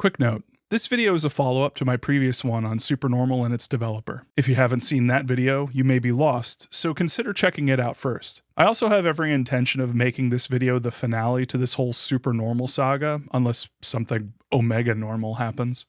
Quick note. This video is a follow-up to my previous one on Supernormal and its developer. If you haven't seen that video, you may be lost, so consider checking it out first. I also have every intention of making this video the finale to this whole Supernormal saga, unless something Omega Normal happens.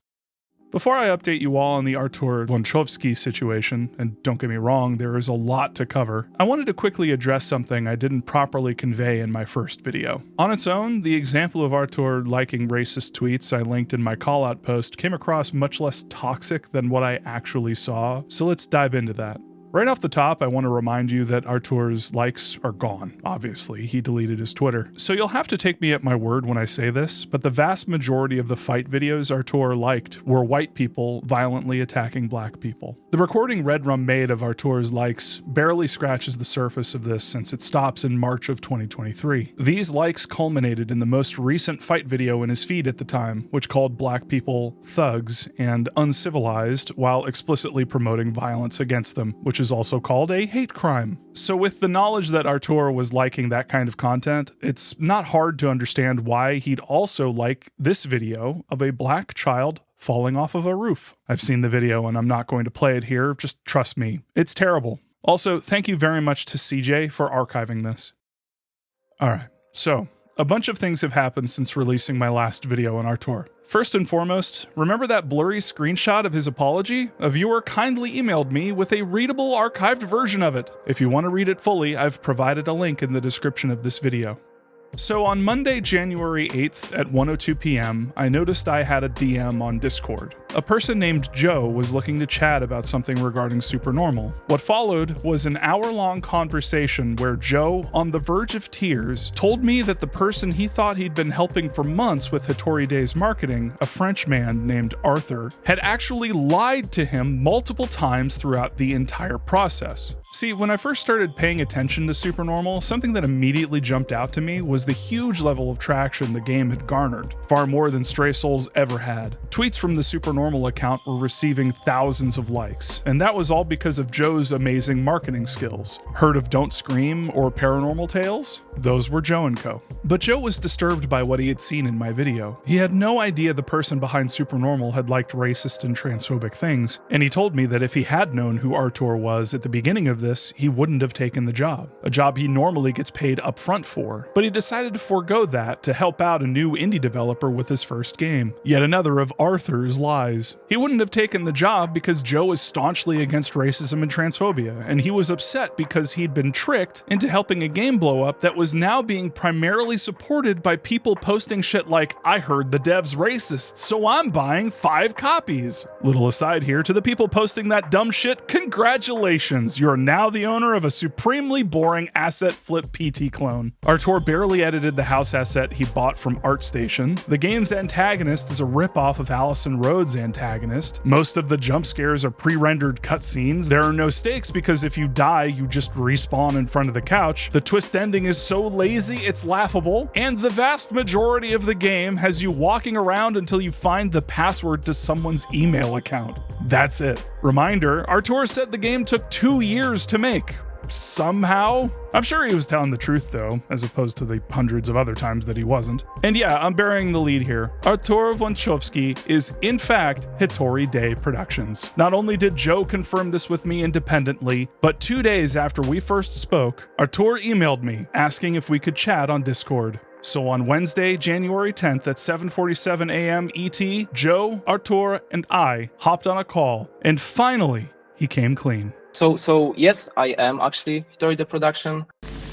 Before I update you all on the Artur Łączkowski situation, and don't get me wrong, there is a lot to cover, I wanted to quickly address something I didn't properly convey in my first video. On its own, the example of Artur liking racist tweets I linked in my callout post came across much less toxic than what I actually saw, so let's dive into that. Right off the top, I want to remind you that Artur's likes are gone, obviously. He deleted his Twitter. So you'll have to take me at my word when I say this, but the vast majority of the fight videos Artur liked were white people violently attacking black people. The recording Redrum made of Artur's likes barely scratches the surface of this since it stops in March of 2023. These likes culminated in the most recent fight video in his feed at the time, which called black people thugs and uncivilized while explicitly promoting violence against them, which is also called a hate crime. So with the knowledge that Artur was liking that kind of content, it's not hard to understand why he'd also like this video of a black child falling off of a roof. I've seen the video and I'm not going to play it here, just trust me. It's terrible. Also, thank you very much to CJ for archiving this. Alright, so a bunch of things have happened since releasing my last video on Artur. First and foremost, remember that blurry screenshot of his apology? A viewer kindly emailed me with a readable archived version of it. If you want to read it fully, I've provided a link in the description of this video. So on Monday, January 8th at 1:02 p.m., I noticed I had a DM on Discord. A person named Joe was looking to chat about something regarding Supernormal. What followed was an hour-long conversation where Joe, on the verge of tears, told me that the person he thought he'd been helping for months with Hattori Day's marketing, a French man named Arthur, had actually lied to him multiple times throughout the entire process. See, when I first started paying attention to Supernormal, something that immediately jumped out to me was the huge level of traction the game had garnered, far more than Stray Souls ever had. Tweets from the Supernormal account were receiving thousands of likes, and that was all because of Joe's amazing marketing skills. Heard of Don't Scream or Paranormal Tales? Those were Joe & Co. But Joe was disturbed by what he had seen in my video. He had no idea the person behind Supernormal had liked racist and transphobic things, and he told me that if he had known who Artur was at the beginning of this, he wouldn't have taken the job, a job he normally gets paid upfront for. But he decided to forego that to help out a new indie developer with his first game. Yet another of Arthur's lies. He wouldn't have taken the job because Joe is staunchly against racism and transphobia, and he was upset because he'd been tricked into helping a game blow up that was now being primarily supported by people posting shit like, "I heard the dev's racist, so I'm buying 5 copies." Little aside here, to the people posting that dumb shit, congratulations, you're now the owner of a supremely boring asset flip PT clone. Artur barely edited the house asset he bought from ArtStation. The game's antagonist is a ripoff of Allison Road's antagonist. Most of the jump scares are pre-rendered cutscenes. There are no stakes because if you die, you just respawn in front of the couch. The twist ending is so lazy, it's laughable. And the vast majority of the game has you walking around until you find the password to someone's email account. That's it. Reminder, Artur said the game took 2 years to make. Somehow. I'm sure he was telling the truth though, as opposed to the hundreds of other times that he wasn't. And yeah, I'm burying the lead here. Artur Łączkowski is in fact Hattori Day Productions. Not only did Joe confirm this with me independently, but 2 days after we first spoke, Artur emailed me asking if we could chat on Discord. So on Wednesday, January 10th at 7:47 a.m. ET, Joe, Artur, and I hopped on a call, and finally, he came clean. So yes, I am actually Hattori the production.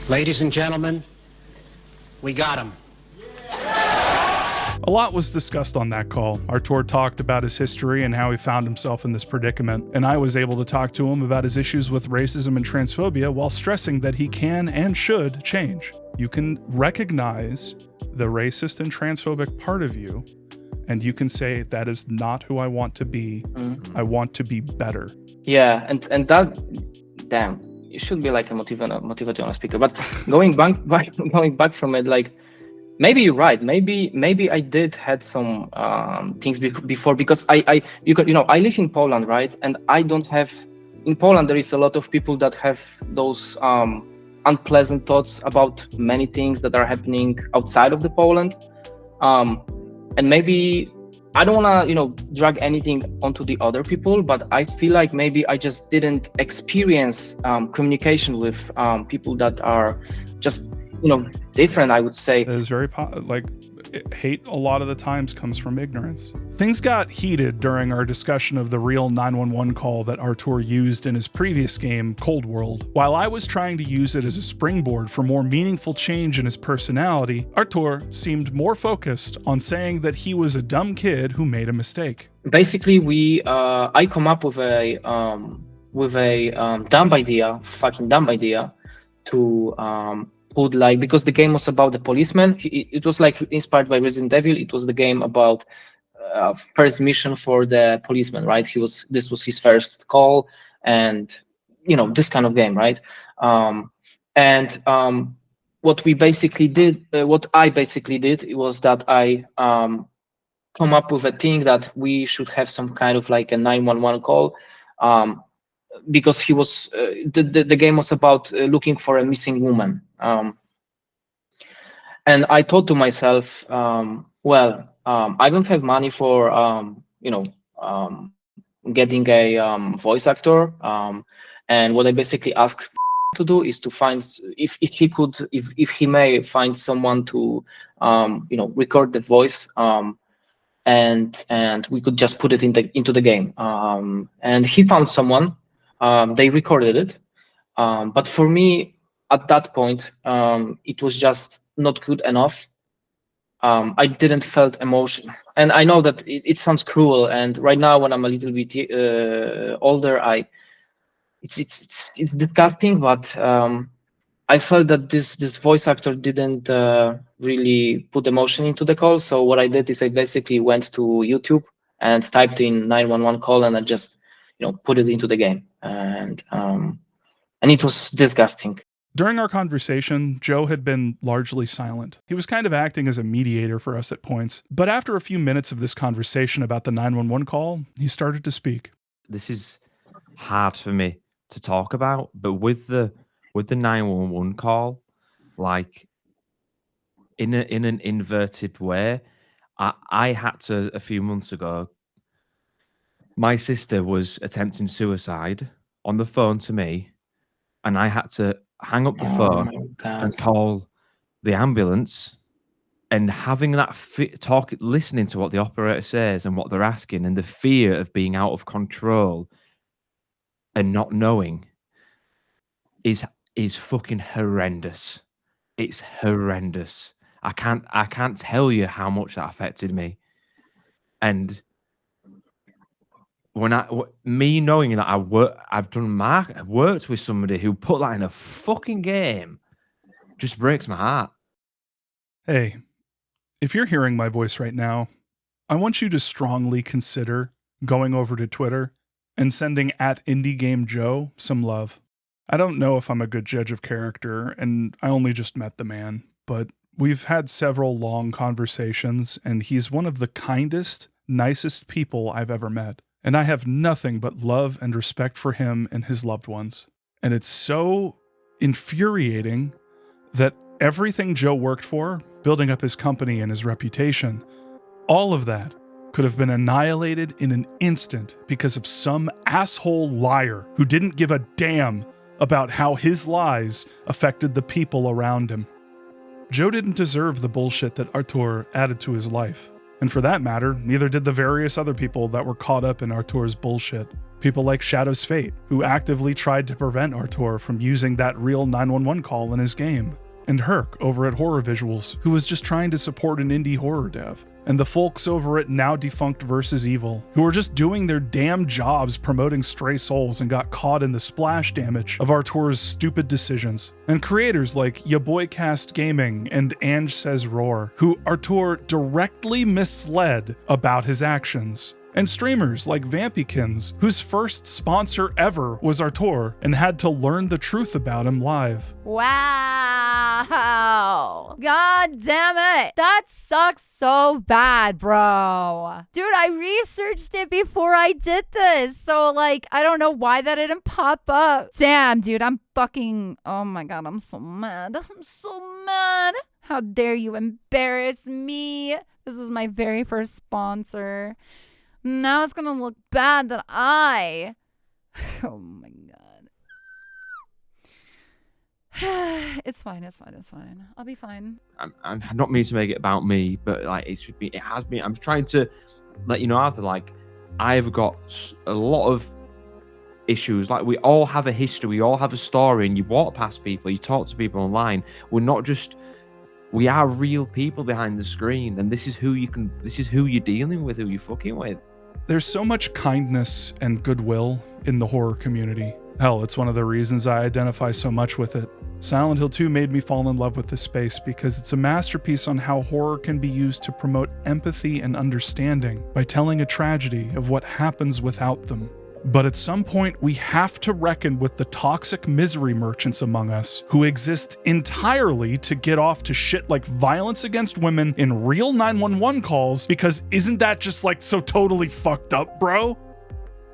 Ladies and gentlemen, we got him. A lot was discussed on that call. Artur talked about his history and how he found himself in this predicament, and I was able to talk to him about his issues with racism and transphobia while stressing that he can and should change. You can recognize the racist and transphobic part of you, and you can say, that is not who I want to be. I want to be better. Yeah, and that, damn, you should be like a motivational speaker. But going back from it, like, maybe you're right. Maybe I did had some things before, because I live in Poland, right? And I don't have, in Poland there is a lot of people that have those unpleasant thoughts about many things that are happening outside of the Poland, and maybe I don't want to, drag anything onto the other people, but I feel like maybe I just didn't experience communication with people that are just, different, I would say. It is very, hate a lot of the times comes from ignorance. Things got heated during our discussion of the real 911 call that Artur used in his previous game, Cold World. While I was trying to use it as a springboard for more meaningful change in his personality, Artur seemed more focused on saying that he was a dumb kid who made a mistake. Basically, I come up with a fucking dumb idea, to put because the game was about the policeman. It was inspired by Resident Evil. It was the game about first mission for the policeman, right? This was his first call, and this kind of game, right? What I basically did, it was that I come up with a thing that we should have some kind of a 911 call, because he was the game was about looking for a missing woman. And I thought to myself, I don't have money for getting a voice actor, and what I basically asked to do is to find if he may find someone to record the voice, and we could just put it into the game. And he found someone. They recorded it, but for me at that point, it was just not good enough. I didn't felt emotion, and I know that it sounds cruel. And right now, when I'm a little bit older, it's disgusting. But I felt that this voice actor didn't really put emotion into the call. So what I did is I basically went to YouTube and typed in 911 call, and I just put it into the game, and it was disgusting. During our conversation, Joe had been largely silent. He was kind of acting as a mediator for us at points, but after a few minutes of this conversation about the 911 call, he started to speak. This is hard for me to talk about, but with the 911 call, in an inverted way, I had to, a few months ago, my sister was attempting suicide on the phone to me, and I had to hang up the phone and call the ambulance, and having that listening to what the operator says and what they're asking, and the fear of being out of control and not knowing is fucking horrendous. It's horrendous. I can't tell you how much that affected me. And me knowing that I've worked with somebody who put that in a fucking game, just breaks my heart. Hey, if you're hearing my voice right now, I want you to strongly consider going over to Twitter and sending @IndieGameJoe some love. I don't know if I'm a good judge of character, and I only just met the man, but we've had several long conversations, and he's one of the kindest, nicest people I've ever met. And I have nothing but love and respect for him and his loved ones. And it's so infuriating that everything Joe worked for, building up his company and his reputation, all of that could have been annihilated in an instant because of some asshole liar who didn't give a damn about how his lies affected the people around him. Joe didn't deserve the bullshit that Artur added to his life. And for that matter, neither did the various other people that were caught up in Artur's bullshit. People like Shadow's Fate, who actively tried to prevent Artur from using that real 911 call in his game. And Herc over at Horror Visuals, who was just trying to support an indie horror dev. And the folks over at now defunct Versus Evil, who were just doing their damn jobs promoting Stray Souls and got caught in the splash damage of Artur's stupid decisions. And creators like Yaboycast Gaming and Ange Says Roar, who Artur directly misled about his actions. And streamers like Vampykins, whose first sponsor ever was Artur and had to learn the truth about him live. Wow. God damn it. That sucks so bad, bro. Dude, I researched it before I did this. So, I don't know why that didn't pop up. Damn, dude, I'm fucking... Oh my god, I'm so mad. I'm so mad. How dare you embarrass me? This was my very first sponsor. Now it's gonna look bad that I... Oh my god. It's fine, it's fine, it's fine. I'll be fine. I'm not mean to make it about me, but like it should be. It has been. I'm trying to let you know, Arthur. Like I've got a lot of issues. Like we all have a history, we all have a story, and you walk past people, you talk to people online. We're not just. We are real people behind the screen, and this is who you can. This is who you're dealing with, who you're fucking with. There's so much kindness and goodwill in the horror community. Hell, it's one of the reasons I identify so much with it. Silent Hill 2 made me fall in love with this space because it's a masterpiece on how horror can be used to promote empathy and understanding by telling a tragedy of what happens without them. But at some point, we have to reckon with the toxic misery merchants among us who exist entirely to get off to shit like violence against women in real 911 calls, because isn't that just like so totally fucked up, bro?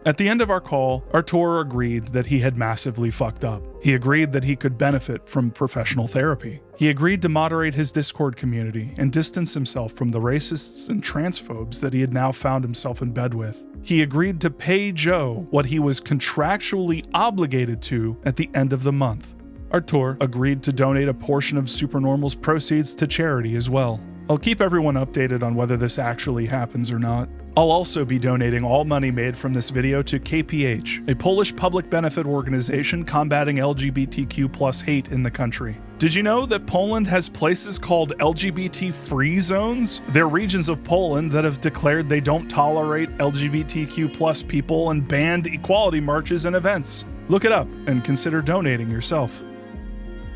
At the end of our call, Artur agreed that he had massively fucked up. He agreed that he could benefit from professional therapy. He agreed to moderate his Discord community and distance himself from the racists and transphobes that he had now found himself in bed with. He agreed to pay Joe what he was contractually obligated to at the end of the month. Artur agreed to donate a portion of Supernormal's proceeds to charity as well. I'll keep everyone updated on whether this actually happens or not. I'll also be donating all money made from this video to KPH, a Polish public benefit organization combating LGBTQ+ hate in the country. Did you know that Poland has places called LGBT-free zones? They're regions of Poland that have declared they don't tolerate LGBTQ+ people and banned equality marches and events. Look it up and consider donating yourself.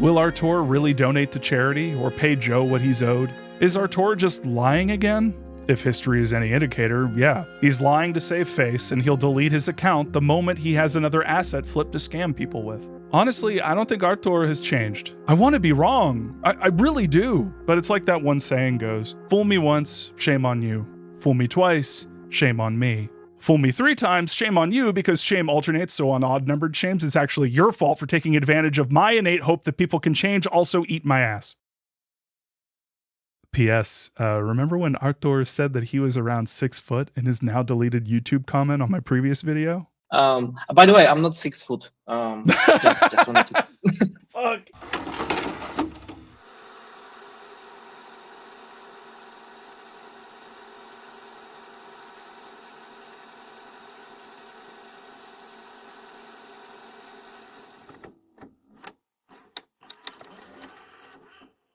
Will Artur really donate to charity or pay Joe what he's owed? Is Artur just lying again? If history is any indicator, yeah. He's lying to save face, and he'll delete his account the moment he has another asset flip to scam people with. Honestly, I don't think Artur has changed. I want to be wrong. I really do. But it's like that one saying goes, fool me once, shame on you. Fool me twice, shame on me. Fool me 3 times, shame on you, because shame alternates, so on odd-numbered shames, it's actually your fault for taking advantage of my innate hope that people can change. Also, eat my ass. P.S. Remember when Artur said that he was around 6 foot in his now deleted YouTube comment on my previous video? By the way, I'm not 6 foot. Just wanted to... Fuck.